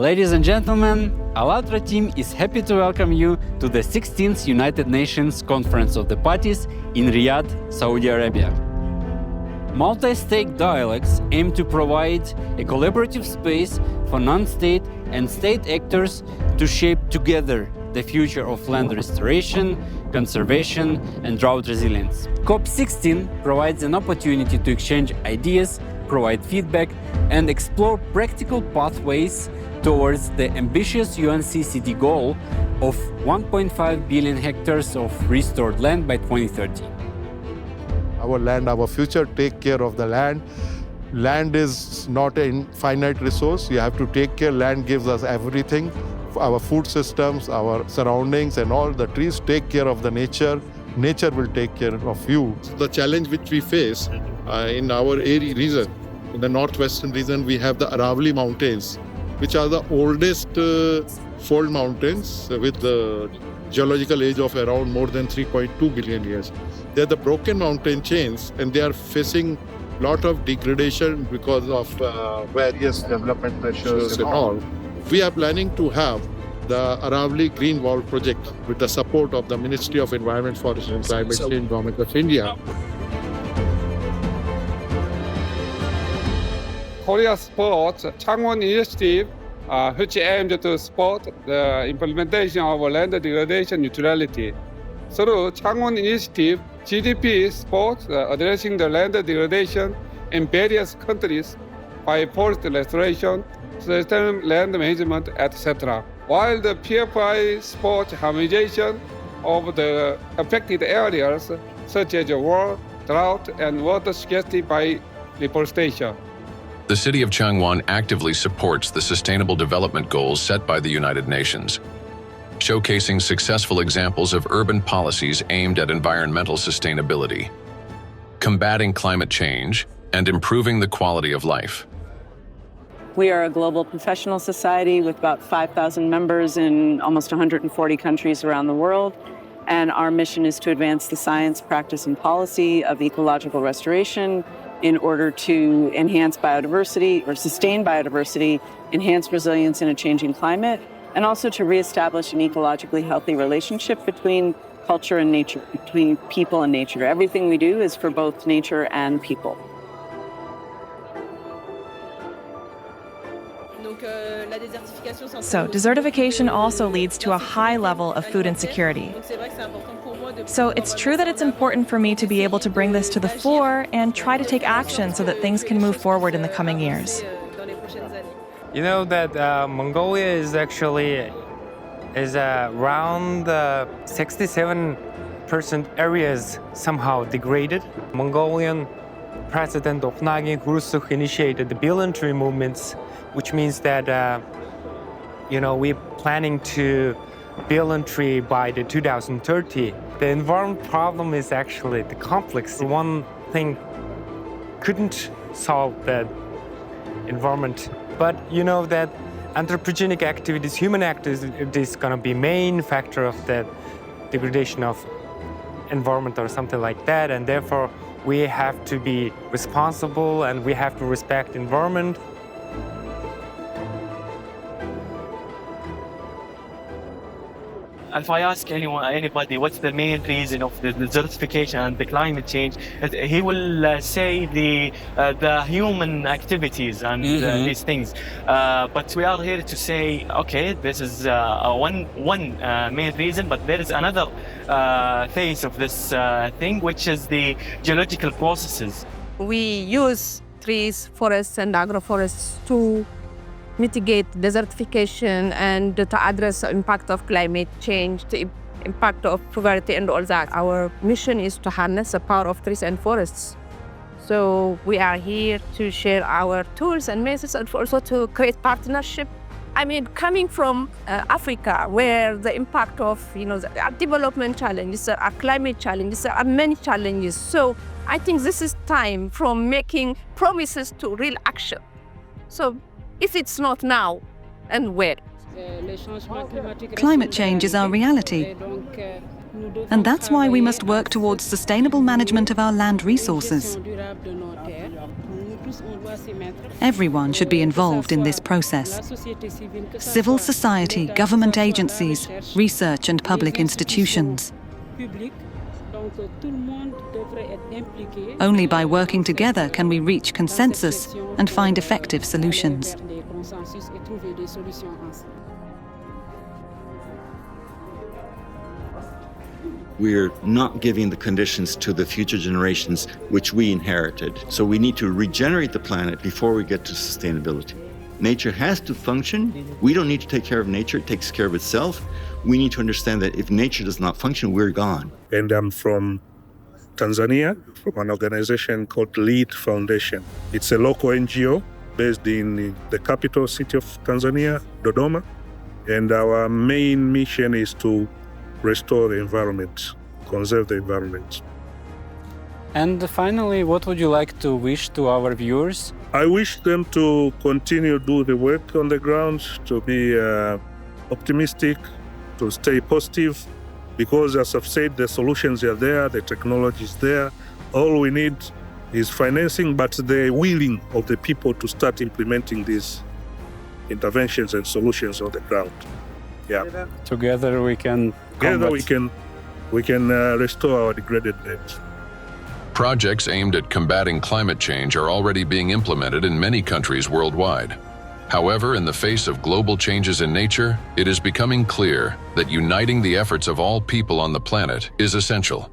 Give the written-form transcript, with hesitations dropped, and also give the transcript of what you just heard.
Ladies and gentlemen, ALLATRA team is happy to welcome you to the 16th United Nations Conference of the Parties in Riyadh, Saudi Arabia. Multi-stake dialogues aim to provide a collaborative space for non-state and state actors to shape together the future of land restoration, conservation, and drought resilience. COP16 provides an opportunity to exchange ideas, provide feedback, and explore practical pathways towards the ambitious UNCCD goal of 1.5 billion hectares of restored land by 2030. Our land, our future, take care of the land. Land is not an infinite resource. You have to take care. Land gives us everything. Our food systems, our surroundings, and all the trees take care of the nature. Nature will take care of you. The challenge which we face in our area region, in the northwestern region, we have the Aravalli Mountains, which are the oldest fold mountains with the geological age of around more than 3.2 billion years. They are the broken mountain chains, and they are facing a lot of degradation because of various development pressures and all. We are planning to have the Aravalli Green Wall project with the support of the Ministry of Environment, Forest and Climate Change, Government of India. Korea supports Changwon initiative, which aimed to support the implementation of land degradation neutrality. Through Changwon initiative, GDP supports addressing the land degradation in various countries by forest restoration, sustainable land management, etc. While the PFI supports harmonization of the affected areas such as war, drought, and water scarcity by reforestation. The city of Changwon actively supports the Sustainable Development Goals set by the United Nations, showcasing successful examples of urban policies aimed at environmental sustainability, combating climate change, and improving the quality of life. We are a global professional society with about 5,000 members in almost 140 countries around the world. And our mission is to advance the science, practice, and policy of ecological restoration in order to enhance biodiversity or sustain biodiversity, enhance resilience in a changing climate, and also to reestablish an ecologically healthy relationship between culture and nature, between people and nature. Everything we do is for both nature and people. So desertification also leads to a high level of food insecurity. So it's true that it's important for me to be able to bring this to the fore and try to take action so that things can move forward in the coming years. You know that Mongolia is actually around 67% areas somehow degraded. Mongolian President Oknagin Khrushchev initiated the billion tree movements, which means that we're planning to billion tree by the 2030. The environment problem is actually the complex. One thing couldn't solve the environment, but you know that anthropogenic activities, human activities, is going to be main factor of the degradation of environment or something like that, and therefore we have to be responsible and we have to respect environment. If I ask anybody what's the main reason of the desertification and the climate change, he will say the human activities and these things. But we are here to say, okay, this is one main reason, but there is another phase of this thing, which is the geological processes. We use trees, forests, and agroforests to mitigate desertification and to address the impact of climate change, the impact of poverty and all that. Our mission is to harness the power of trees and forests. So we are here to share our tools and methods and also to create partnership. I mean, coming from Africa, where the impact of there are development challenges, there are climate challenges, there are many challenges. So I think this is time from making promises to real action. So if it's not now, and where? Climate change is our reality. And that's why we must work towards sustainable management of our land resources. Everyone should be involved in this process. Civil society, government agencies, research and public institutions. Only by working together can we reach consensus and find effective solutions. We're not giving the conditions to the future generations which we inherited. So we need to regenerate the planet before we get to sustainability. Nature has to function. We don't need to take care of nature, it takes care of itself. We need to understand that if nature does not function, we're gone. And I'm from Tanzania, from an organization called LEAD Foundation. It's a local NGO based in the capital city of Tanzania, Dodoma. And our main mission is to restore the environment, conserve the environment. And finally, what would you like to wish to our viewers? I wish them to continue to do the work on the ground, to be optimistic, to stay positive, because as I've said, the solutions are there, the technology is there. All we need is financing, but the willing of the people to start implementing these interventions and solutions on the ground. Yeah. Together we can restore our degraded land. Projects aimed at combating climate change are already being implemented in many countries worldwide. However, in the face of global changes in nature, it is becoming clear that uniting the efforts of all people on the planet is essential.